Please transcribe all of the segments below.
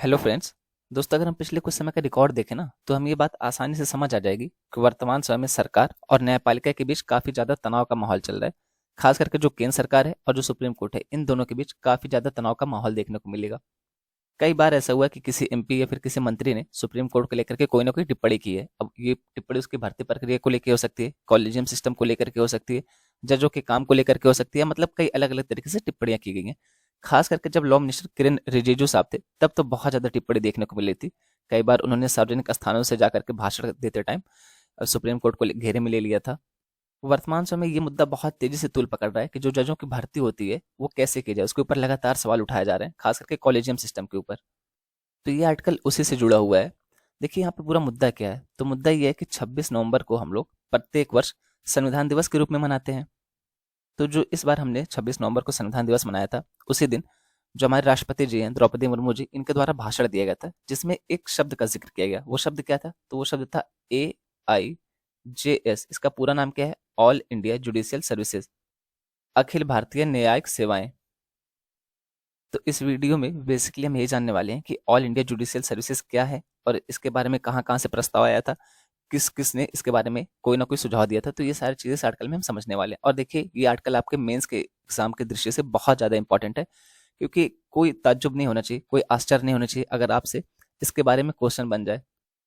Hello friends. दोस्तों, अगर हम पिछले कुछ समय का रिकॉर्ड देखें ना, तो हम ये बात आसानी से समझ आ जाएगी कि वर्तमान समय में सरकार और न्यायपालिका के बीच काफी ज्यादा तनाव का माहौल चल रहा है। खास करके जो केंद्र सरकार है और जो सुप्रीम कोर्ट है, इन दोनों के बीच काफी ज्यादा तनाव का माहौल देखने को मिलेगा। कई बार ऐसा हुआ कि किसी एमपी या फिर किसी मंत्री ने सुप्रीम कोर्ट को लेकर के कोई ना कोई टिप्पणी की है। अब ये टिप्पणी उसकी भर्ती प्रक्रिया को लेकर हो सकती है, कॉलेजियम सिस्टम को लेकर के हो सकती है, जजों के काम को लेकर के हो सकती है। मतलब कई अलग अलग तरीके से टिप्पणियां की गई हैं। खास करके जब लॉ मिनिस्टर किरेन रिजिजू साहब थे, तब तो बहुत ज्यादा टिप्पणी देखने को मिली थी। कई बार उन्होंने सार्वजनिक स्थानों से जाकर के भाषण देते टाइम सुप्रीम कोर्ट को घेरे में ले लिया था। वर्तमान समय ये मुद्दा बहुत तेजी से तूल पकड़ रहा है कि जो जजों की भर्ती होती है वो कैसे की जाए, उसके ऊपर लगातार सवाल उठाए जा रहे हैं, खास करके कॉलेजियम सिस्टम के ऊपर। तो ये आर्टिकल उसी से जुड़ा हुआ है। देखिए यहाँ पे पूरा मुद्दा क्या है। तो मुद्दा ये है कि 26 नवंबर को हम लोग प्रत्येक वर्ष संविधान दिवस के रूप में मनाते हैं। तो जो इस बार हमने 26 नवंबर को संविधान दिवस मनाया था, उसी दिन जो हमारे राष्ट्रपति जी हैं द्रौपदी मुर्मू जी, इनके द्वारा भाषण दिया गया था, जिसमें एक शब्द का जिक्र किया गया। वो शब्द क्या था? तो वो शब्द था AIJS। इसका पूरा नाम क्या है? All India judicial services, Akhil Bharatiya न्यायिक सेवाएं। तो इस वीडियो में बेसिकली हम यही जानने वाले हैं कि ऑल इंडिया जुडिशियल सर्विसेज क्या है और इसके बारे में कहाँ कहाँ से प्रस्ताव आया था, किस किस ने इसके बारे में कोई ना कोई सुझाव दिया था। तो ये सारी चीजें इस आर्टिकल में हम समझने वाले हैं। और देखिए, ये आर्टिकल आपके मेंस के एग्जाम के दृष्टि से बहुत ज्यादा इंपॉर्टेंट है, क्योंकि कोई ताज्जुब नहीं होना चाहिए, कोई आश्चर्य नहीं होना चाहिए अगर आपसे इसके बारे में क्वेश्चन बन जाए।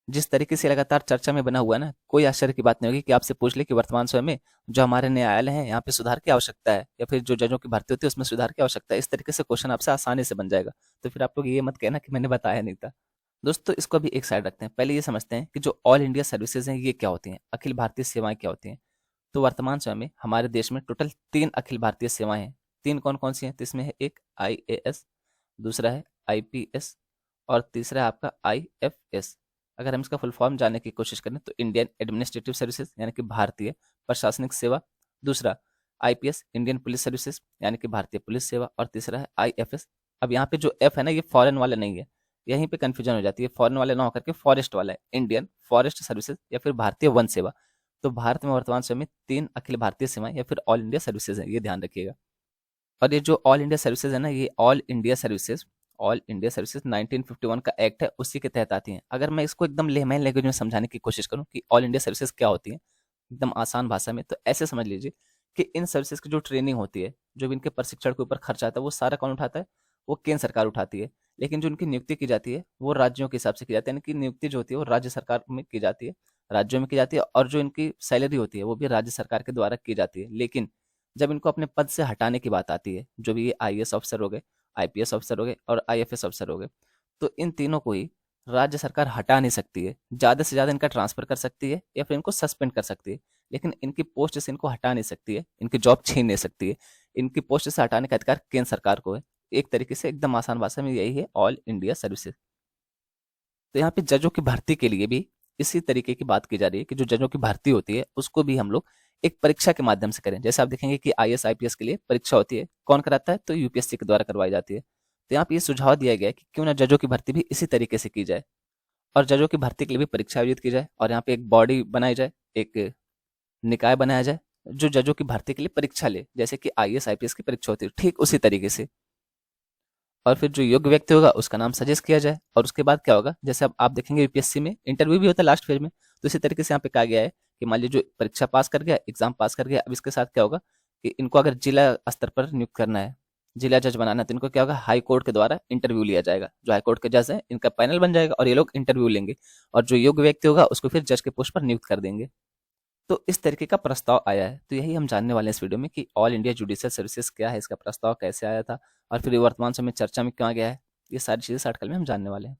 जिस तरीके से लगातार चर्चा में बना हुआ है ना, कोई आश्चर्य की बात नहीं होगी कि आपसे पूछ ले कि वर्तमान समय में जो हमारे न्यायालय हैं, यहाँ पे सुधार की आवश्यकता है, या फिर जो जजों की भर्ती होती है उसमें सुधार की आवश्यकता है। इस तरीके से क्वेश्चन आपसे आसानी से बन जाएगा। तो फिर आप लोग ये मत कहना कि मैंने बताया नहीं था। दोस्तों, इसको अभी एक साइड रखते हैं, पहले ये समझते हैं कि जो ऑल इंडिया सर्विसेज हैं ये क्या होती हैं, अखिल भारतीय सेवाएं क्या होती हैं। तो वर्तमान समय में हमारे देश में टोटल 3 अखिल भारतीय सेवाएं हैं। 3 कौन कौन सी हैं? तो इसमें है एक IAS, दूसरा है IPS और तीसरा है आपका IFS। अगर हम इसका फुल फॉर्म जानने की कोशिश करें तो इंडियन एडमिनिस्ट्रेटिव सर्विसेज यानी कि भारतीय प्रशासनिक सेवा, दूसरा IPS इंडियन पुलिस सर्विसेज यानी कि भारतीय पुलिस सेवा, और तीसरा है IFS। अब यहाँ पे जो F है ना, ये फॉरेन वाला नहीं है। यहीं पे कंफ्यूजन हो जाती है, फॉरेन वाला ना होकर के फॉरेस्ट वाला है, इंडियन फॉरेस्ट सर्विसेज या फिर भारतीय वन सेवा। तो भारत में वर्तमान समय में 3 अखिल भारतीय सेवाएं या फिर ऑल इंडिया सर्विसेज है, ये ध्यान रखिएगा। और ये जो ऑल इंडिया सर्विसेज है ना, ये ऑल इंडिया सर्विसेज 1951 का एक्ट है, उसी के तहत आती हैं। अगर मैं इसको एकदम लेमैन लैंग्वेज में समझाने की कोशिश करूं कि ऑल इंडिया सर्विसेज क्या होती है एकदम आसान भाषा में, तो ऐसे समझ लीजिए कि इन सर्विसेज की जो ट्रेनिंग होती है, जो भी इनके प्रशिक्षण के ऊपर खर्चा आता है, वो सारा कौन उठाता है? वो केंद्र सरकार उठाती है। लेकिन जो इनकी नियुक्ति की जाती है वो राज्यों के हिसाब से की जाती है, यानी कि नियुक्ति जो होती है वो राज्य सरकार में की जाती है, राज्यों में की जाती है। और जो इनकी सैलरी होती है वो भी राज्य सरकार के द्वारा की जाती है। लेकिन जब इनको अपने पद से हटाने की बात आती है, जो भी ये IAS ऑफिसर हो गए, IPS ऑफिसर हो गए और IFS ऑफिसर हो गए, तो इन तीनों को ही राज्य सरकार हटा नहीं सकती है। ज्यादा से ज्यादा इनका ट्रांसफर कर सकती है या फिर इनको सस्पेंड कर सकती है, लेकिन इनकी पोस्ट से इनको हटा नहीं सकती है, इनकी जॉब छीन नहीं सकती है। इनकी पोस्ट से हटाने का अधिकार केंद्र सरकार को है। एक तरीके से एकदम आसान भाषा में यही है ऑल इंडिया सर्विसेज। तो यहाँ पे जजों की भर्ती के लिए भी इसी तरीके की बात की जा रही है कि जो जजों की भर्ती होती है उसको भी हम लोग एक परीक्षा के माध्यम से करें। जैसे आप देखेंगे कि IAS IPS के लिए परीक्षा होती है, कौन कराता है? तो UPSC के द्वारा करवाई जाती है। तो यहाँ पे ये सुझाव दिया गया है कि क्यों ना जजों की भर्ती भी इसी तरीके से की जाए और जजों की भर्ती के लिए भी परीक्षा आयोजित की जाए, और यहाँ पे एक बॉडी बनाई जाए, एक निकाय बनाया जाए जो जजों की भर्ती के लिए परीक्षा ले, जैसे कि IAS IPS की परीक्षा होती है, ठीक उसी तरीके से। और फिर जो योग्य व्यक्ति होगा उसका नाम सजेस्ट किया जाए। और उसके बाद क्या होगा, जैसे अब आप देखेंगे UPSC में इंटरव्यू भी होता है लास्ट फेज में, तो इसी तरीके से यहाँ पे कहा गया है कि मान लीजिए जो परीक्षा पास कर गया, एग्जाम पास कर गया, अब इसके साथ क्या होगा कि इनको अगर जिला स्तर पर नियुक्त करना है, जिला जज बनाना है, तो इनको क्या होगा, हाई कोर्ट के द्वारा इंटरव्यू लिया जाएगा। जो हाई कोर्ट के जज है इनका पैनल बन जाएगा और ये लोग इंटरव्यू लेंगे, और जो योग्य व्यक्ति होगा उसको फिर जज के पोस्ट पर नियुक्त कर देंगे। तो इस तरीके का प्रस्ताव आया है। तो यही हम जानने वाले हैं इस वीडियो में कि ऑल इंडिया जुडिशियल सर्विसेज क्या है, इसका प्रस्ताव कैसे आया था और फिर ये वर्तमान समय में चर्चा में क्यों आ गया है। ये सारी चीजें इस आर्टिकल में हम जानने वाले हैं।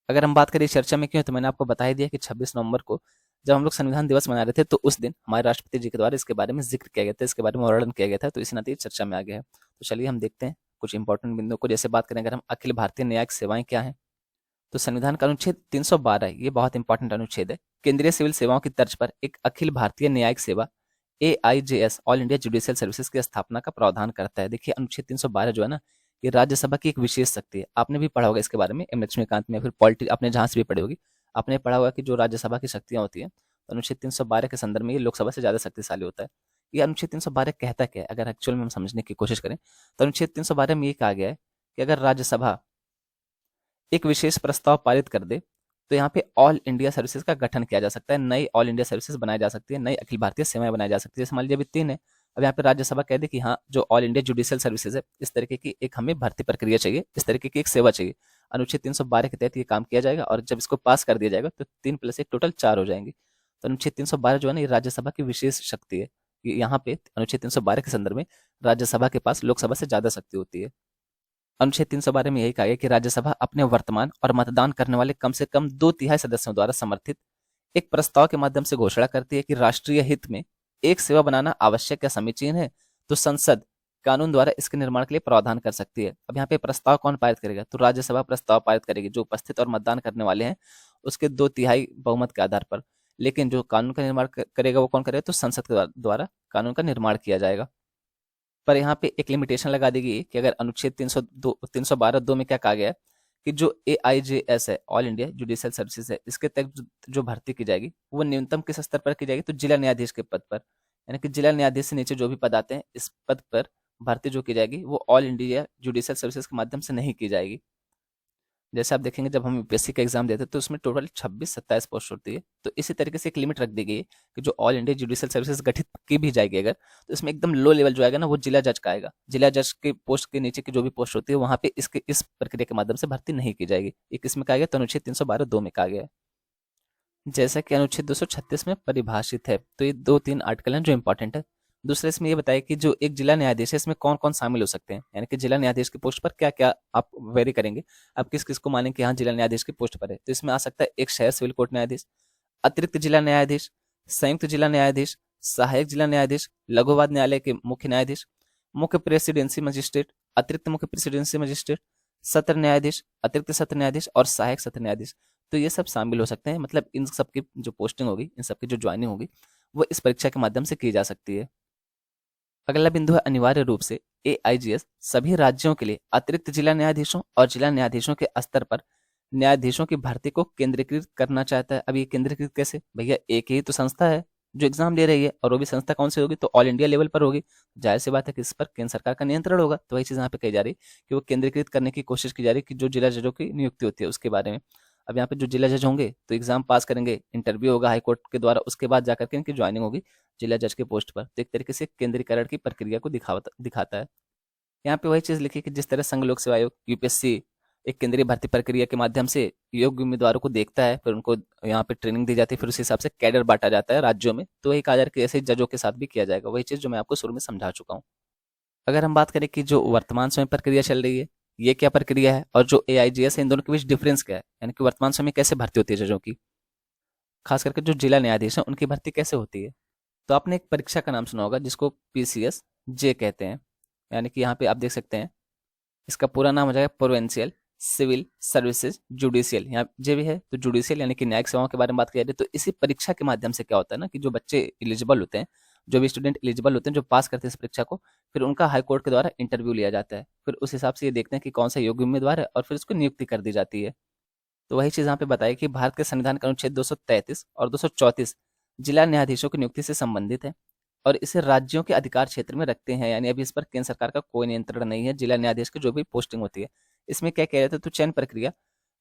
अगर हम बात करें चर्चा में क्यों है, तो मैंने आपको बता ही दिया कि 26 नवंबर को जब हम लोग संविधान दिवस मना रहे थे, तो उस दिन हमारे राष्ट्रपति जी के द्वारा इसके बारे में जिक्र किया गया था, इसके बारे में वर्णन किया गया था, तो इसी नाते ये चर्चा में आ गया है। तो चलिए हम देखते हैं कुछ इंपॉर्टेंट बिंदुओं को। जैसे बात करें अगर हम अखिल भारतीय न्यायिक सेवाएं क्या है, तो संविधान का अनुच्छेद 312, ये बहुत इंपॉर्टेंट अनुच्छेद है। केंद्रीय सिविल सेवाओं की तर्ज पर एक अखिल भारतीय न्यायिक सेवा AIJS all India judicial services की स्थापना का प्रावधान करता है। देखिए अनुच्छेद 312 जो है ना, ये राज्यसभा की एक विशेष शक्ति है। आपने भी पढ़ा होगा इसके बारे में, M लक्ष्मीकांत में, फिर पॉलिटी आपने जहां से भी पढ़ी होगी, आपने पढ़ा होगा कि जो राज्यसभा की शक्तियां होती हैं, तो अनुच्छेद 312 के संदर्भ में ये लोकसभा से ज्यादा शक्तिशाली होता है। ये अनुच्छेद 312 कहता क्या है, अगर एक्चुअल में हम समझने की कोशिश करें, तो अनुच्छेद 312 में ये कहा गया है कि अगर राज्यसभा एक विशेष प्रस्ताव पारित कर दे तो यहाँ पे ऑल इंडिया सर्विसेज का गठन किया जा सकता है, नई ऑल इंडिया सर्विसेज बनाई जा सकती है, नई अखिल भारतीय सेवाएं बनाई जा सकती है। जैसे मान लीजिए अभी 3 है, अब यहाँ पे राज्यसभा कह दे कि हाँ जो ऑल इंडिया जुडिशियल सर्विसेज है, इस तरीके की एक हमें भर्ती प्रक्रिया चाहिए, इस तरीके की एक सेवा चाहिए। अनुच्छेद 312 के तहत ये काम किया जाएगा और जब इसको पास कर दिया जाएगा तो 3+1 टोटल 4 हो जाएंगे। तो अनुच्छेद 312 जो है ना, ये राज्यसभा की विशेष शक्ति है। यहाँ पे अनुच्छेद 312 के संदर्भ में राज्यसभा के पास लोकसभा से ज्यादा शक्ति होती है। अनुच्छेद 312 में यही कहा गया कि राज्यसभा अपने वर्तमान और मतदान करने वाले कम से कम 2/3 सदस्यों द्वारा समर्थित एक प्रस्ताव के माध्यम से घोषणा करती है कि राष्ट्रीय हित में एक सेवा बनाना आवश्यक या समीचीन है, तो संसद कानून द्वारा इसके निर्माण के लिए प्रावधान कर सकती है। अब यहाँ पे प्रस्ताव कौन पारित करेगा, तो राज्यसभा प्रस्ताव पारित करेगी जो उपस्थित और मतदान करने वाले हैं उसके 2/3 बहुमत के आधार पर। लेकिन जो कानून का निर्माण करेगा वो कौन करेगा, तो संसद के द्वारा कानून का निर्माण किया जाएगा। पर यहाँ पे एक लिमिटेशन लगा दी गई कि अगर अनुच्छेद 312(2) में क्या कहा गया है कि जो AIJS है, ऑल इंडिया जुडिशियल सर्विसेज है, इसके तहत जो भर्ती की जाएगी वो न्यूनतम किस स्तर पर की जाएगी, तो जिला न्यायाधीश के पद पर। यानी कि जिला न्यायाधीश से नीचे जो भी पद आते हैं इस पद पर भर्ती जो की जाएगी वो ऑल इंडिया जुडिशियल सर्विसेज के माध्यम से नहीं की जाएगी। जैसे आप देखेंगे जब हम यूपीएससी का एग्जाम देते हैं तो उसमें टोटल 26-27 पोस्ट होती है। तो इसी तरीके से एक लिमिट रख दी गई है कि जो ऑल इंडिया जुडिशियल सर्विसेज गठित की भी जाएगी अगर, तो इसमें एकदम लो लेवल जो आएगा ना वो जिला जज का आएगा। जिला जज के पोस्ट के नीचे की जो भी पोस्ट होती है वहां पे इस प्रक्रिया के माध्यम से भर्ती नहीं की जाएगी। एक इसमें कहा गया तो अनुच्छेद 312(2) में कहा गया है। जैसा कि अनुच्छेद 236 में परिभाषित है। तो ये 2-3 आर्टिकल हैं जो इंपॉर्टेंट है। दूसरा इसमें ये बताया कि जो एक जिला न्यायाधीश है इसमें कौन कौन शामिल हो सकते हैं, यानी कि जिला न्यायाधीश की पोस्ट पर क्या क्या आप वेरी करेंगे, आप किस किस को मानेंगे कि हाँ जिला न्यायाधीश की पोस्ट पर है। तो इसमें आ सकता है एक शहर सिविल कोर्ट न्यायाधीश, अतिरिक्त जिला न्यायाधीश, संयुक्त जिला न्यायाधीश, सहायक जिला न्यायाधीश, लघु वाद न्यायालय के मुख्य न्यायाधीश, मुख्य प्रेसिडेंसी मजिस्ट्रेट, अतिरिक्त मुख्य प्रेसिडेंसी मजिस्ट्रेट, सत्र न्यायाधीश, अतिरिक्त सत्र न्यायाधीश और सहायक सत्र न्यायाधीश। तो ये सब शामिल हो सकते हैं। मतलब इन सब की जो पोस्टिंग होगी, इन सब की जो ज्वाइनिंग होगी वो इस परीक्षा के माध्यम से की जा सकती है। अगला बिंदु है अनिवार्य रूप से AIGS सभी राज्यों के लिए अतिरिक्त जिला न्यायाधीशों और जिला न्यायाधीशों के स्तर पर न्यायाधीशों की भर्ती को केंद्रीकृत करना चाहता है। अब ये केंद्रीकृत कैसे, भैया एक ही तो संस्था है जो एग्जाम ले रही है और वो भी संस्था कौन सी होगी, तो ऑल इंडिया लेवल पर होगी। जाहिर सी बात है कि इस पर केंद्र सरकार का नियंत्रण होगा। तो वही चीज यहाँ पे कही जा रही है कि वो केंद्रीकृत करने की कोशिश की जा रही है कि जो जिला जजों की नियुक्ति होती है उसके बारे में। अब यहाँ पे जो जिला जज होंगे तो एग्जाम पास करेंगे, इंटरव्यू होगा हाईकोर्ट के द्वारा, उसके बाद जाकर के इनकी ज्वाइनिंग होगी जिला जज के पोस्ट पर। तो एक तरीके से केंद्रीकरण की प्रक्रिया को दिखाता है। यहाँ पे वही चीज लिखी कि जिस तरह संघ लोक सेवा आयोग यूपीएससी एक केंद्रीय भर्ती प्रक्रिया के माध्यम से योग्य उम्मीदवारों को देखता है, फिर उनको यहाँ पे ट्रेनिंग दी जाती है, फिर उस हिसाब से कैडर बांटा जाता है राज्यों में। तो वही कहा जा रहा है कि ऐसे जजों के साथ भी किया जाएगा, वही चीज जो मैं आपको शुरू में समझा चुका हूँ। अगर हम बात करें कि जो वर्तमान समय प्रक्रिया चल रही है ये क्या प्रक्रिया है और जो AIGS है इन दोनों के बीच डिफरेंस क्या है, यानी कि वर्तमान समय कैसे भर्ती होती है जजों की, खास करके जो जिला न्यायाधीश है उनकी भर्ती कैसे होती है। तो आपने एक परीक्षा का नाम सुना होगा जिसको PCSJ कहते हैं, यानी कि यहाँ पे आप देख सकते हैं इसका पूरा नाम हो जाएगा प्रोविंशियल सिविल सर्विसेज जुडिशियल। यहाँ जे भी है तो जुडिशियल यानी कि न्यायिक सेवाओं के बारे में बात की जा रही है। तो इसी परीक्षा के माध्यम से क्या होता है ना कि जो बच्चे एलिजिबल होते हैं, जो भी स्टूडेंट एलिजिबल होते हैं, जो पास करते हैं इस परीक्षा को, फिर उनका हाईकोर्ट के द्वारा इंटरव्यू लिया जाता है। फिर उस हिसाब से ये देखते हैं कि कौन सा योग्य उम्मीदवार है और फिर उसको नियुक्ति कर दी जाती है। तो वही चीज यहाँ पे बताई कि भारत के संविधान का अनुच्छेद 233 और 234 जिला न्यायाधीशों की नियुक्ति से संबंधित है और इसे राज्यों के अधिकार क्षेत्र में रखते हैं। यानी अभी इस पर केंद्र सरकार का कोई नियंत्रण नहीं है जिला न्यायाधीश की जो भी पोस्टिंग होती है। इसमें क्या कह रहे थे, तो चयन प्रक्रिया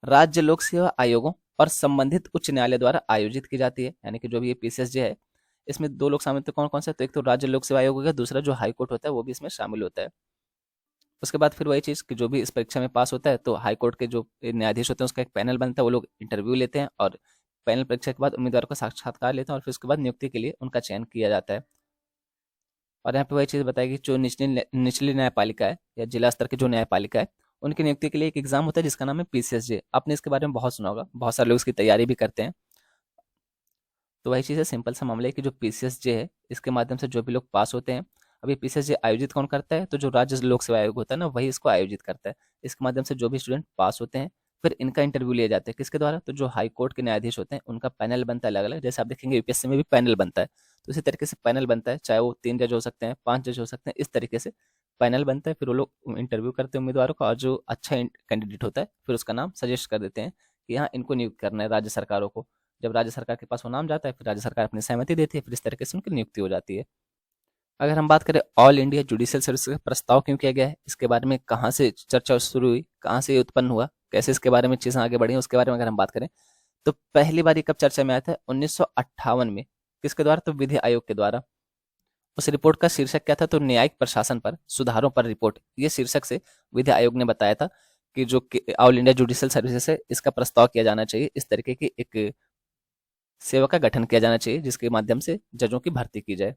राज्य लोक सेवा आयोगों और संबंधित उच्च न्यायालय द्वारा आयोजित की जाती है। यानी कि जो भी ये PCSJ है इसमें 2 लोग शामिल होते हैं, कौन कौन से, तो एक तो राज्य लोक सेवा आयोग होगा, दूसरा जो हाईकोर्ट होता है वो भी इसमें शामिल होता है। उसके बाद फिर वही चीज कि जो भी इस परीक्षा में पास होता है तो हाईकोर्ट के जो न्यायाधीश होते हैं उसका एक पैनल बनता है, वो लोग इंटरव्यू लेते हैं और पैनल परीक्षा के बाद उम्मीदवारों का साक्षात्कार लेते हैं और फिर उसके बाद नियुक्ति के लिए उनका चयन किया जाता है। और यहाँ पे वही चीज बताएगी जो निचली न्यायपालिका है या जिला स्तर की जो न्यायपालिका है उनकी नियुक्ति के लिए एक एग्जाम होता है जिसका नाम है PCSJ। आपने इसके बारे में बहुत सुना होगा, बहुत सारे लोग इसकी तैयारी भी करते हैं। तो वही चीज़ है, सिंपल सा मामला है कि जो PCSJ है इसके माध्यम से जो भी लोग पास होते हैं, अब ये PCSJ आयोजित कौन करता है, तो जो राज्य लोक सेवा आयोग होता है ना वही इसको आयोजित करता है। इसके माध्यम से जो भी स्टूडेंट पास होते हैं फिर इनका इंटरव्यू लिए जाते हैं, किसके द्वारा, तो जो हाई कोर्ट के न्यायाधीश होते हैं उनका पैनल बनता है अलग अलग। जैसे आप देखेंगे यूपीएससी में भी पैनल बनता है, तो इसी तरीके से पैनल बनता है, चाहे वो 3 जज हो सकते हैं, 5 जज हो सकते हैं, इस तरीके से पैनल बनता है। फिर वो लोग इंटरव्यू करते हैं उम्मीदवारों का और जो अच्छा कैंडिडेट होता है फिर उसका नाम सजेस्ट कर देते हैं कि यहाँ इनको नियुक्त करना है राज्य सरकारों को। जब राज्य सरकार के पास वो नाम जाता है फिर राज्य सरकार अपनी सहमति देती है, फिर इस तरीके से उनकी नियुक्ति हो जाती है। अगर हम बात करें ऑल इंडिया जुडिशियल सर्विस का प्रस्ताव क्यों किया गया है, इसके बारे में कहाँ से चर्चा शुरू हुई, कहाँ से ये उत्पन्न हुआ, कैसे इसके बारे में चीज़ें आगे बढ़ी हैं उसके बारे में अगर हम बात करें, तो पहली बार ये कब चर्चा में आया था? 1958 में। किसके द्वारा? तो विधि आयोग के द्वारा। उस रिपोर्ट का शीर्षक क्या था? तो न्यायिक प्रशासन पर सुधारों पर रिपोर्ट। ये शीर्षक से विधि आयोग ने बताया था कि जो ऑल इंडिया जुडिशियल सर्विसेज है, इसका प्रस्ताव किया जाना चाहिए, इस तरीके की एक सेवा का गठन किया जाना चाहिए जिसके माध्यम से जजों की भर्ती की जाए।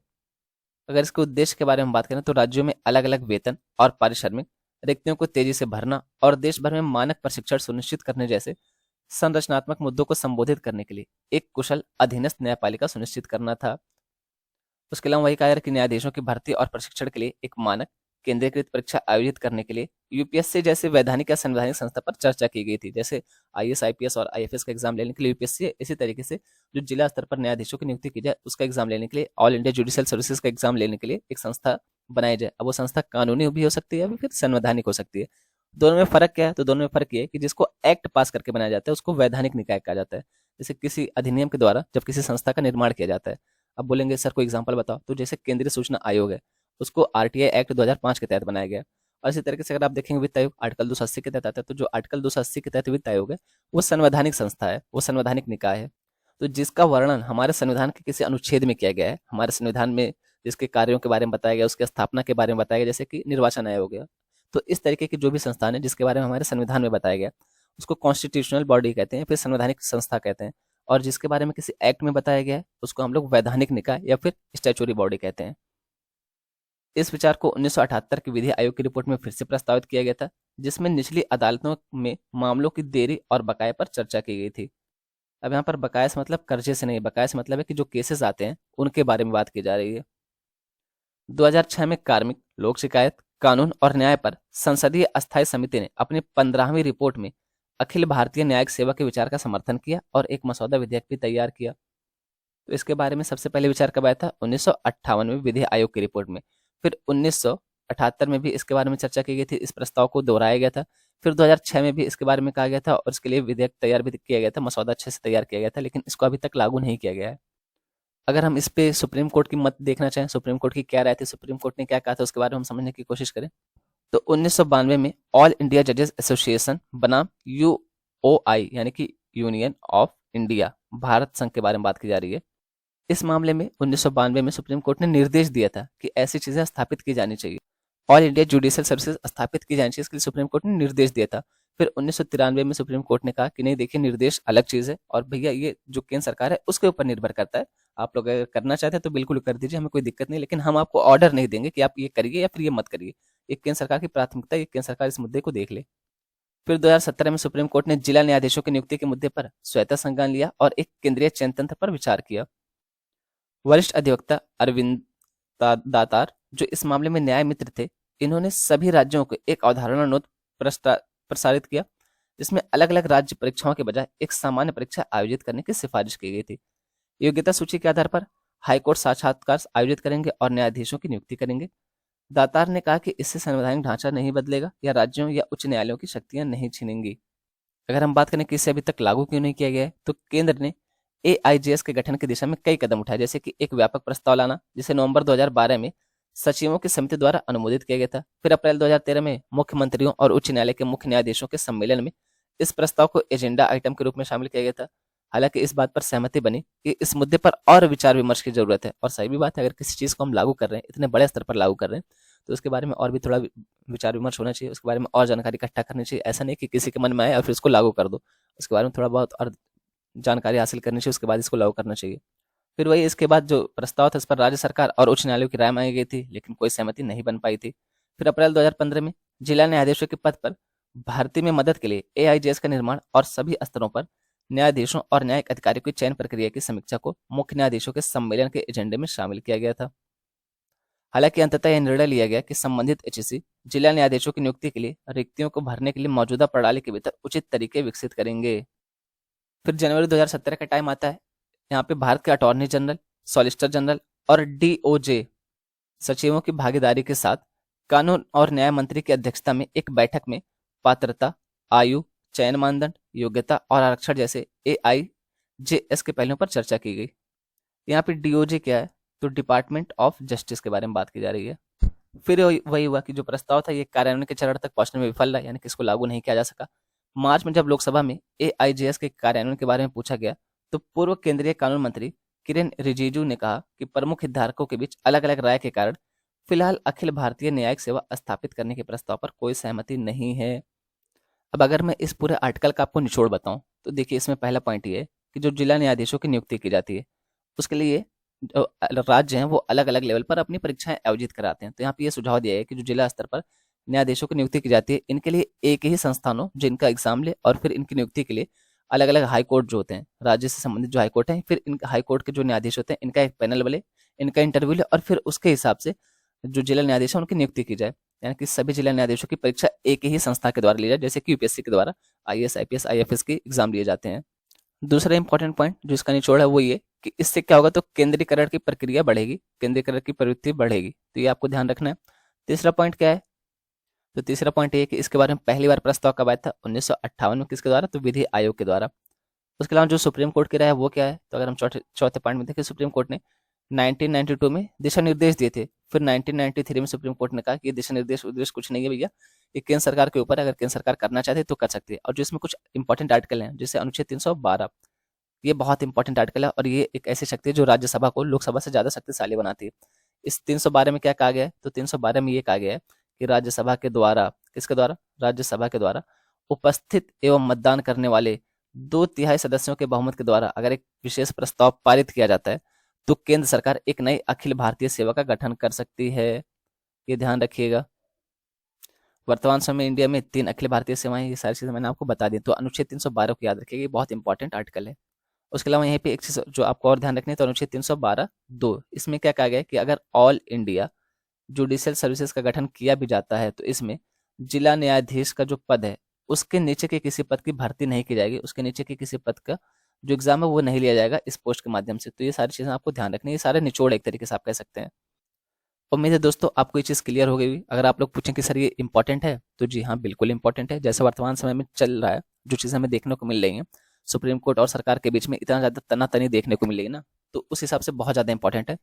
अगर इसके उद्देश्य के बारे में बात करें तो राज्यों में अलग अलग वेतन और पारिश्रमिक रिक्तियों को तेजी से भरना और देश भर में मानक प्रशिक्षण सुनिश्चित करने जैसे संरचनात्मक मुद्दों को संबोधित करने के लिए एक कुशल अधीनस्थ न्यायपालिका सुनिश्चित करना था। उसके अलावा वही कहा कि न्यायाधीशों की भर्ती और प्रशिक्षण के लिए एक मानक केंद्रीकृत परीक्षा आयोजित करने के लिए यूपीएससी जैसे वैधानिक या संवैधानिक संस्था पर चर्चा की गई थी। जैसे आईएएस, आईपीएस और आईएफएस का एग्जाम लेने के लिए यूपीएससी, इसी तरीके से जो जिला स्तर पर न्यायाधीशों की नियुक्ति की जाए उसका एग्जाम लेने के लिए ऑल इंडिया जुडिशियल सर्विसेज का एग्जाम लेने के लिए एक संस्था बनाई जाए। अब वो संस्था कानूनी भी हो सकती है या फिर संवैधानिक हो सकती है। दोनों में फर्क क्या है? तो दोनों में फर्क ये है कि जिसको एक्ट पास करके बनाया जाता है उसको वैधानिक निकाय कहा जाता है। जैसे किसी अधिनियम के द्वारा जब किसी संस्था का निर्माण किया जाता है। अब बोलेंगे सर कोई एग्जांपल बताओ, तो जैसे केंद्रीय सूचना आयोग है, उसको आरटीआई एक्ट 2005 के तहत बनाया गया। और इसी तरीके से अगर आप देखेंगे वित्त आयोग आर्टिकल 280 के तहत आता है, तो जो आर्टिकल 280 के तहत वित्त आयोग है वो संवैधानिक संस्था है, वो संवैधानिक निकाय है। तो जिसका वर्णन हमारे संविधान के किसी अनुच्छेद में किया गया है, हमारे संविधान में जिसके कार्यों के बारे में बताया गया, उसकी स्थापना के बारे में बताया गया, जैसे कि निर्वाचन आयोग हो गया। तो इस तरीके की जो भी संस्थान है जिसके बारे में हमारे संविधान में बताया गया, उसको कॉन्स्टिट्यूशनल बॉडी कहते हैं, फिर संवैधानिक संस्था कहते हैं। और जिसके बारे में किसी एक्ट में बताया गया है उसको हम लोग वैधानिक निकाय या फिर स्टैच्यूटरी बॉडी कहते हैं। इस विचार को 1978 की विधि आयोग की रिपोर्ट में फिर से प्रस्तावित किया गया था, जिसमें निचली अदालतों में मामलों की देरी और बकाये पर चर्चा की गई थी। अब यहाँ पर बकाया से मतलब कर्जे से नहीं, बकाया से मतलब है कि जो केसेस आते हैं उनके बारे में बात की जा रही है। 2006 में कार्मिक, लोक शिकायत, कानून और न्याय पर संसदीय अस्थायी समिति ने अपनी 15वीं रिपोर्ट में अखिल भारतीय न्यायिक सेवा के विचार का समर्थन किया और एक मसौदा विधेयक भी तैयार किया। तो इसके बारे में सबसे पहले विचार कब आया था? 1958 में विधि आयोग की रिपोर्ट में। फिर 1978 में भी इसके बारे में चर्चा की गई थी, इस प्रस्ताव को दोहराया गया था। फिर 2006 में भी इसके बारे में कहा गया था और इसके लिए विधेयक तैयार भी किया गया था, मसौदा अच्छे से तैयार किया गया था, लेकिन इसको अभी तक लागू नहीं किया गया है। अगर हम इस पे सुप्रीम कोर्ट की मत देखना चाहें, सुप्रीम कोर्ट की क्या राय थी, सुप्रीम कोर्ट ने क्या कहा था, उसके बारे में हम समझने की कोशिश करें तो 1992 में ऑल इंडिया जजेस एसोसिएशन बनाम यूओआई यानी कि यूनियन ऑफ इंडिया भारत संघ के बारे में बात की जा रही है। इस मामले में 1992 में सुप्रीम कोर्ट ने निर्देश दिया था कि ऐसी चीजें स्थापित की जानी चाहिए, ऑल इंडिया जुडिशियल सर्विसेज स्थापित की जानी चाहिए, इसके लिए सुप्रीम कोर्ट ने निर्देश दिया था। फिर 1993 में सुप्रीम कोर्ट ने कहा कि नहीं देखिए, निर्देश अलग चीज है और भैया ये जो केंद्र सरकार है उसके ऊपर निर्भर करता है, आप लोग अगर करना चाहते हैं तो बिल्कुल कर दीजिए, हमें कोई दिक्कत नहीं, लेकिन हम आपको ऑर्डर नहीं देंगे कि आप ये करिए या फिर ये मत करिए। ये केंद्र सरकार की प्राथमिकता है, ये केंद्र सरकार इस मुद्दे को देख ले। फिर 2017 में सुप्रीम कोर्ट ने जिला न्यायाधीशों की नियुक्ति के मुद्दे पर स्वतः संज्ञान लिया और एक केंद्रीय चयन तंत्र पर विचार किया। वरिष्ठ अधिवक्ता अरविंद दातार जो इस मामले में न्याय मित्र थे, इन्होंने सभी राज्यों को एक अवधारणा नोट प्रसारित किया जिसमें अलग अलग राज्य परीक्षाओं के बजाय एक सामान्य परीक्षा आयोजित करने की सिफारिश की गई थी। योग्यता सूची के आधार पर हाईकोर्ट साक्षात्कार आयोजित करेंगे और न्यायाधीशों की नियुक्ति करेंगे। दातार ने कहा कि इससे संवैधानिक ढांचा नहीं बदलेगा या राज्यों या उच्च न्यायालयों की शक्तियां नहीं छीनेंगी। अगर हम बात करें कि इसे अभी तक लागू क्यों नहीं किया गया है, तो केंद्र ने एआईजेएस के गठन की दिशा में कई कदम उठाए, जैसे कि एक व्यापक प्रस्ताव लाना जिसे नवंबर 2012 में सचिवों की समिति द्वारा अनुमोदित किया गया था। फिर अप्रैल 2013 में मुख्यमंत्रियों और उच्च न्यायालय के मुख्य न्यायाधीशों के सम्मेलन में इस प्रस्ताव को एजेंडा आइटम के रूप में शामिल किया गया था। हालांकि इस बात पर सहमति बनी कि इस मुद्दे पर और विचार विमर्श की जरूरत है, और सही भी बात है, अगर किसी चीज को हम लागू कर रहे हैं, इतने बड़े स्तर पर लागू कर रहे हैं, तो उसके बारे में और भी थोड़ा विचार विमर्श होना चाहिए, उसके बारे में और जानकारी इकट्ठा करनी चाहिए। ऐसा नहीं कि किसी के मन में आए और फिर उसको लागू कर दो, उसके बारे में थोड़ा बहुत और जानकारी हासिल करनी चाहिए, उसके बाद इसको लागू करना चाहिए। फिर वही इसके बाद जो प्रस्ताव था इस पर राज्य सरकार और उच्च न्यायालयों की राय मांगी गई थी, लेकिन कोई सहमति नहीं बन पाई थी। फिर अप्रैल 2015 में जिला न्यायाधीशों के पद पर भर्ती में मदद के लिए एआईजेएस का निर्माण और सभी स्तरों पर न्यायाधीशों और न्यायिक अधिकारियों की चयन प्रक्रिया की समीक्षा को मुख्य न्यायाधीशों के सम्मेलन के एजेंडे में शामिल किया गया था। हालांकि अंततः यह निर्णय लिया गया कि संबंधित एचसी जिला न्यायाधीशों की नियुक्ति के लिए रिक्तियों को भरने के लिए मौजूदा प्रणाली के भीतर उचित तरीके विकसित करेंगे। फिर जनवरी 2017 का टाइम आता है, यहाँ पे भारत के अटॉर्नी जनरल, सॉलिसिटर जनरल और डीओजे सचिवों की भागीदारी के साथ कानून और न्याय मंत्री की अध्यक्षता में एक बैठक में पात्रता, आयु, चयन मानदंड, योग्यता और आरक्षण जैसे एआईजेएस के पहलुओं पर चर्चा की गई। यहाँ पे डीओजे क्या है, तो डिपार्टमेंट ऑफ जस्टिस के बारे में बात की जा रही है। फिर वही हुआ कि जो प्रस्ताव था ये कार्यान्वयन के चरण तक पहुंचने में विफल रहा, यानी कि इसको लागू नहीं किया जा सका। मार्च में जब लोकसभा में एआईजेएस के कार्यान्वयन के बारे में पूछा गया तो पूर्व केंद्रीय कानून मंत्री किरेन रिजिजू ने कहा कि प्रमुख हितधारकों के बीच अलग अलग राय के कारण फिलहाल अखिल भारतीय न्यायिक सेवा स्थापित करने के प्रस्ताव पर कोई सहमति नहीं है। अब अगर मैं इस पूरे आर्टिकल का आपको निचोड़ बताऊं तो देखिए, इसमें पहला पॉइंट ये है कि जो जिला न्यायाधीशों की नियुक्ति की जाती है उसके लिए जो राज्य हैं वो अलग अलग लेवल पर अपनी परीक्षाएं आयोजित कराते हैं। तो यहाँ पे ये सुझाव दिया है कि जो जिला स्तर पर न्यायाधीशों की नियुक्ति की जाती है इनके लिए एक ही संस्थान हो जिनका एग्जाम ले, और फिर इनकी नियुक्ति के लिए अलग अलग हाई कोर्ट जो होते हैं, राज्य से संबंधित जो हाई कोर्ट हैं, फिर इन हाई कोर्ट के जो न्यायाधीश होते हैं इनका एक पैनल बने, इनका इंटरव्यू ले, और फिर उसके हिसाब से जो जिला न्यायाधीश है उनकी नियुक्ति की जाए। यानी कि सभी जिला न्यायाधीशों की परीक्षा एक ही संस्था के द्वारा ली जाए, जैसे कि यूपीएससी के द्वारा आईएएस आईपीएस आईएफएस के एग्जाम लिए जाते हैं। दूसरा इंपॉर्टेंट पॉइंट जो इसका निचोड़ है वो ये कि इससे क्या होगा, तो केंद्रीकरण की प्रक्रिया बढ़ेगी, केंद्रीकरण की प्रवृत्ति बढ़ेगी, तो ये आपको ध्यान रखना है। तीसरा पॉइंट क्या है, तो तीसरा पॉइंट ये है कि इसके बारे में पहली बार प्रस्ताव कब आया था, 1958 में। किसके द्वारा, तो विधि आयोग के द्वारा। उसके अलावा जो सुप्रीम कोर्ट की राय है वो क्या है, तो अगर हम चौथे पॉइंट में देखें, सुप्रीम कोर्ट ने 1992 में दिशा निर्देश दिए थे, फिर 1993 में सुप्रीम कोर्ट ने कहा कि ये दिशा निर्देश उद्देश्य कुछ नहीं है भैया, ये केंद्र सरकार के ऊपर, अगर केंद्र सरकार करना चाहती है तो कर सकती है। और जो इसमें कुछ इंपॉर्टेंट आर्टिकल हैं, जैसे अनुच्छेद 312, ये बहुत इंपॉर्टेंट आर्टिकल है और ये एक ऐसी शक्ति है जो राज्यसभा को लोकसभा से ज्यादा शक्तिशाली बनाती है। इस 312 में क्या कहा गया है, तो 312 में ये कहा गया है कि राज्यसभा के द्वारा, किसके द्वारा, राज्यसभा के द्वारा उपस्थित एवं मतदान करने वाले 2/3 सदस्यों के बहुमत के द्वारा अगर एक विशेष प्रस्ताव पारित किया जाता है तो केंद्र सरकार एक नई अखिल भारतीय सेवा का गठन कर सकती है। ये ध्यान रखिएगा। वर्तमान समय में इंडिया में 3 अखिल भारतीय सेवाएं, ये सारी चीजें मैंने आपको बता दी। तो अनुच्छेद 312 को याद रखिएगा, ये बहुत इंपॉर्टेंट आर्टिकल है। उसके अलावा यहाँ पे एक चीज जो आपको और ध्यान रखनी है, तो अनुच्छेद 312(2), इसमें क्या कहा गया है कि अगर ऑल इंडिया जुडिशियल सर्विसेज का गठन किया भी जाता है तो इसमें जिला न्यायाधीश का जो पद है उसके नीचे के किसी पद की भर्ती नहीं की जाएगी, उसके नीचे के किसी पद का जो एग्जाम है वो नहीं लिया जाएगा इस पोस्ट के माध्यम से। तो ये सारी चीजें आपको ध्यान रखनी है, ये सारे निचोड़ एक तरीके से आप कह सकते हैं। उम्मीद है दोस्तों आपको ये चीज़ क्लियर हो गई होगी। अगर आप लोग पूछें कि सर ये इंपॉर्टेंट है, तो जी हाँ, बिल्कुल इंपॉर्टेंट है। जैसे वर्तमान समय में चल रहा है, जो चीज़ें हमें देखने को मिल रही हैं, सुप्रीम कोर्ट और सरकार के बीच में इतना ज़्यादा तनातनी देखने को मिल रही है ना, तो उस हिसाब से बहुत ज़्यादा इंपॉर्टेंट है।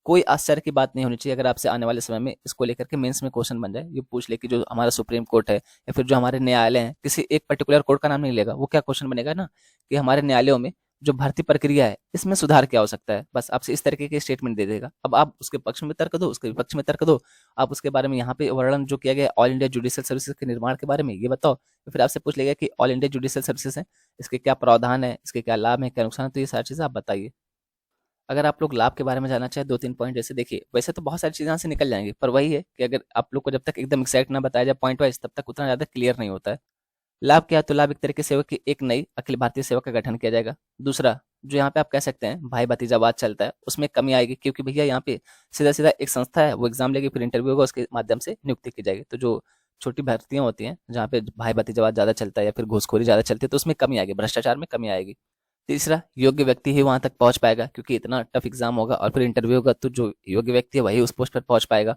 कोई आश्चर्य की बात नहीं होनी चाहिए अगर आपसे आने वाले समय में इसको लेकर के मेंस में क्वेश्चन बन जाए, ये पूछ ले कि जो हमारा सुप्रीम कोर्ट है या फिर जो हमारे न्यायालय हैं, किसी एक पर्टिकुलर कोर्ट का नाम नहीं लेगा, वो क्या क्वेश्चन बनेगा ना कि हमारे न्यायालयों में जो भर्ती प्रक्रिया है इसमें सुधार क्या हो सकता है। बस आपसे इस तरीके के स्टेटमेंट दे देगा। अब आप उसके पक्ष में तर्क दो, उसके विपक्ष में तर्क दो, आप उसके बारे में यहाँ पे वर्णन जो किया गया ऑल इंडिया जुडिशियल सर्विसेज के निर्माण के बारे में ये बताओ, तो फिर आपसे पूछ लेगा कि ऑल इंडिया जुडिशियल सर्विसेज है, इसके क्या प्रावधान है, इसके क्या लाभ है, क्या नुकसान है, तो ये सारी चीजें आप बताइए। अगर आप लोग लाभ के बारे में जानना चाहें 2-3 पॉइंट, जैसे देखिए वैसे तो बहुत सारी चीज़ें यहाँ से निकल जाएंगी, पर वही है कि अगर आप लोग को जब तक एकदम एक्सैक्ट ना बताया जाए पॉइंट वाइज, तब तक उतना ज़्यादा क्लियर नहीं होता है। लाभ क्या है, तो लाभ एक तरीके से कि एक नई अखिल भारतीय सेवा का गठन किया जाएगा। दूसरा, जो यहाँ पे आप कह सकते हैं भाई भतीजावाद चलता है, उसमें कमी आएगी, क्योंकि भैया यहाँ पे सीधा सीधा एक संस्था है, वो एग्जाम लेगी, फिर इंटरव्यू होगा, उसके माध्यम से नियुक्ति की जाएगी। तो जो छोटी भर्तियां होती हैं जहाँ पे भाई भतीजावाद ज़्यादा चलता है या फिर घूसखोरी ज़्यादा चलती है, तो उसमें कमी आएगी, भ्रष्टाचार में कमी आएगी। तीसरा, योग्य व्यक्ति ही वहां तक पहुंच पाएगा, क्योंकि इतना टफ एग्जाम होगा और फिर इंटरव्यू होगा, तो जो योग्य व्यक्ति है वही उस पोस्ट पर पहुंच पाएगा।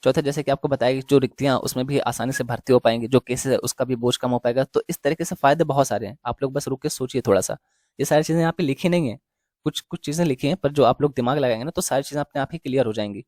चौथा, जैसे कि आपको बताया कि जो रिक्तियां उसमें भी आसानी से भर्ती हो पाएंगी, जो केसेस है उसका भी बोझ कम हो पाएगा। तो इस तरीके से फायदे बहुत सारे हैं, आप लोग बस रुक के सोचिए थोड़ा सा। ये सारी चीजें यहाँ पे लिखी नहीं है, कुछ कुछ चीजें लिखी हैं, पर जो आप लोग दिमाग लगाएंगे ना तो सारी चीजें अपने आप ही क्लियर हो जाएंगी।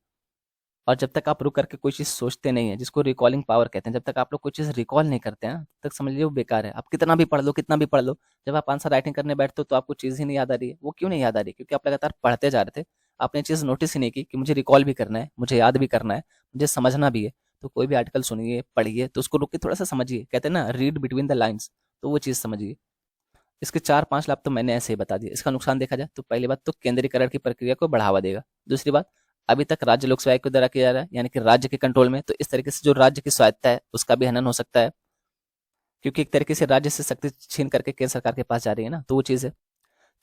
और जब तक आप रुक करके कोई चीज़ सोचते नहीं है, जिसको रिकॉलिंग पावर कहते हैं, जब तक आप लोग कोई चीज़ रिकॉल नहीं करते हैं, तब तक समझ लीजिए वो बेकार है। आप कितना भी पढ़ लो, कितना भी पढ़ लो, जब आप आंसर राइटिंग करने बैठते हो तो आपको चीज़ ही नहीं याद आ रही है। वो क्यों नहीं याद आ रही? क्योंकि आप लगातार पढ़ते जा रहे थे, आपने चीज़ नोटिस ही नहीं की कि मुझे रिकॉल भी करना है, मुझे याद भी करना है, मुझे समझना भी है। तो कोई भी आर्टिकल सुनिए, पढ़िए, तो उसको रुक के थोड़ा सा समझिए। कहते हैं ना, रीड बिटवीन द लाइन्स, तो वो चीज़ समझिए। इसके 4-5 लाभ तो मैंने ऐसे ही बता दिए। इसका नुकसान देखा जाए तो पहली बात तो केंद्रीकरण की प्रक्रिया को बढ़ावा देगा। दूसरी बात, अभी तक राज्य लोक सेवा आयोग के द्वारा किया जा रहा है, यानी कि राज्य के कंट्रोल में, तो इस तरीके से जो राज्य की स्वायत्ता है उसका भी हनन हो सकता है, क्योंकि एक तरीके से राज्य से शक्ति छीन करके केंद्र सरकार के पास जा रही है ना, तो वो चीज़ है।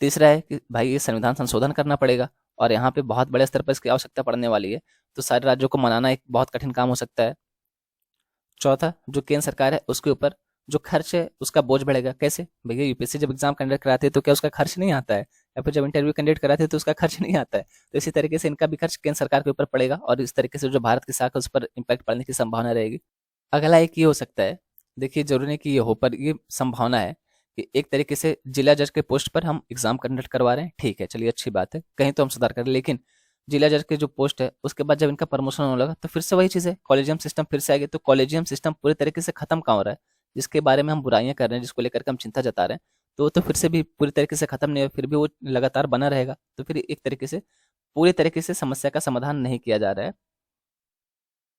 तीसरा है कि भाई ये संविधान संशोधन करना पड़ेगा, और यहाँ पे बहुत बड़े स्तर पर इसकी आवश्यकता पड़ने वाली है, तो सारे राज्यों को मनाना एक बहुत कठिन काम हो सकता है। चौथा, जो केंद्र सरकार है उसके ऊपर जो खर्च है उसका बोझ बढ़ेगा। कैसे भैया, यूपीएससी जब एग्जाम कंडक्ट कराते हैं तो क्या उसका खर्च नहीं आता है, या फिर जब इंटरव्यू कंडक्ट कराते हैं तो उसका खर्च नहीं आता है। तो इसी तरीके से इनका भी खर्च केंद्र सरकार के ऊपर पड़ेगा, और इस तरीके से जो भारत की साख है उस पर इम्पैक्ट पड़ने की संभावना रहेगी। अगला एक ये हो सकता है, देखिए जरूरी नहीं कि ये हो, पर ये संभावना है कि एक तरीके से जिला जज के पोस्ट पर हम एग्जाम कंडक्ट करवा रहे हैं, ठीक है, चलिए अच्छी बात है, कहीं तो हम सुधार करें, लेकिन जिला जज के जो पोस्ट है उसके बाद जब इनका प्रमोशन होने लगा तो फिर से वही चीज़ है, कॉलेजियम सिस्टम फिर से आएगी। तो कॉलेजियम सिस्टम पूरी तरीके से खत्म कहाँ हो रहा है, जिसके बारे में हम बुराइयां कर रहे हैं, जिसको लेकर के हम चिंता जता रहे हैं, तो वो तो फिर से भी पूरी तरीके से खत्म नहीं है, फिर भी वो लगातार बना रहेगा। तो फिर एक तरीके से पूरी तरीके से समस्या का समाधान नहीं किया जा रहा है।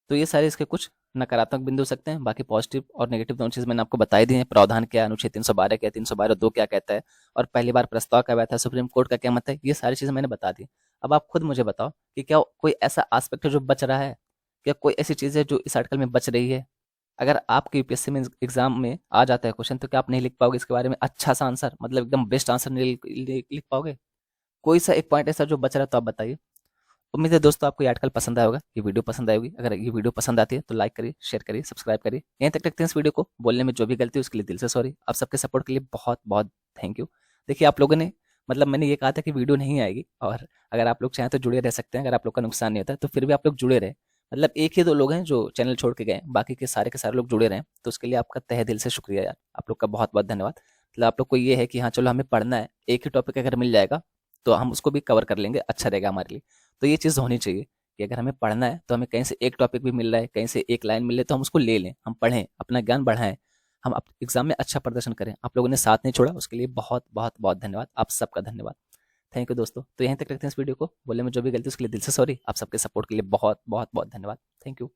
तो ये सारे इसके कुछ नकारात्मक बिंदु हो सकते हैं। बाकी पॉजिटिव और नेगेटिव दोनों चीज़ मैंने आपको बताई दी है। प्रावधान क्या है, अनुच्छेद 312 क्या है, 312(2) क्या कहता है, और पहली बार प्रस्ताव कब आया था, सुप्रीम कोर्ट का क्या मत है, ये सारी चीज़ें मैंने बता दी। अब आप खुद मुझे बताओ कि क्या कोई ऐसा आस्पेक्ट है जो बच रहा है, क्या कोई ऐसी चीज़ है जो इस आर्टिकल में बच रही है? अगर आपके यूपीएससी में एग्जाम में आ जाता है क्वेश्चन, तो क्या आप नहीं लिख पाओगे इसके बारे में अच्छा सा आंसर, मतलब एकदम बेस्ट आंसर नहीं लिख पाओगे? कोई सा एक पॉइंट ऐसा जो बच रहा है तो आप बताइए। उम्मीद है दोस्तों आपको ये आर्टिकल पसंद आया होगा, ये वीडियो पसंद आई होगी। अगर ये वीडियो पसंद आती है तो लाइक करिए, शेयर करिए, सब्सक्राइब करिए। यहीं तक रखते हैं इस वीडियो को। बोलने में जो भी गलती है उसके लिए दिल से सॉरी। आप सबके सपोर्ट के लिए बहुत बहुत थैंक यू। देखिए आप लोगों ने, मतलब मैंने ये कहा था कि वीडियो नहीं आएगी, और अगर आप लोग चाहें तो जुड़े रह सकते हैं। अगर आप लोग का नुकसान नहीं होता है तो फिर भी आप लोग जुड़े रहे। मतलब एक ही दो लोग हैं जो चैनल छोड़ के गए, बाकी के सारे लोग जुड़े रहे, तो उसके लिए आपका तहे दिल से शुक्रिया यार, आप लोग का बहुत बहुत धन्यवाद। मतलब आप लोग को ये है कि हाँ चलो हमें पढ़ना है, एक ही टॉपिक अगर मिल जाएगा तो हम उसको भी कवर कर लेंगे, अच्छा रहेगा हमारे लिए। तो ये चीज़ होनी चाहिए कि अगर हमें पढ़ना है तो हमें कहीं से एक टॉपिक भी मिल रहा है, कहीं से एक लाइन मिल रही है, तो हम उसको ले लें, हम पढ़ें, अपना ज्ञान बढ़ाएं, हम एग्जाम में अच्छा प्रदर्शन करें। आप लोगों ने साथ नहीं छोड़ा, उसके लिए बहुत बहुत बहुत धन्यवाद, आप सबका धन्यवाद। थैंक यू दोस्तों। तो यहीं तक रखते हैं इस वीडियो को। बोलने में जो भी गलती उसके लिए दिल से सॉरी। आप सबके सपोर्ट के लिए बहुत बहुत बहुत धन्यवाद। Thank you.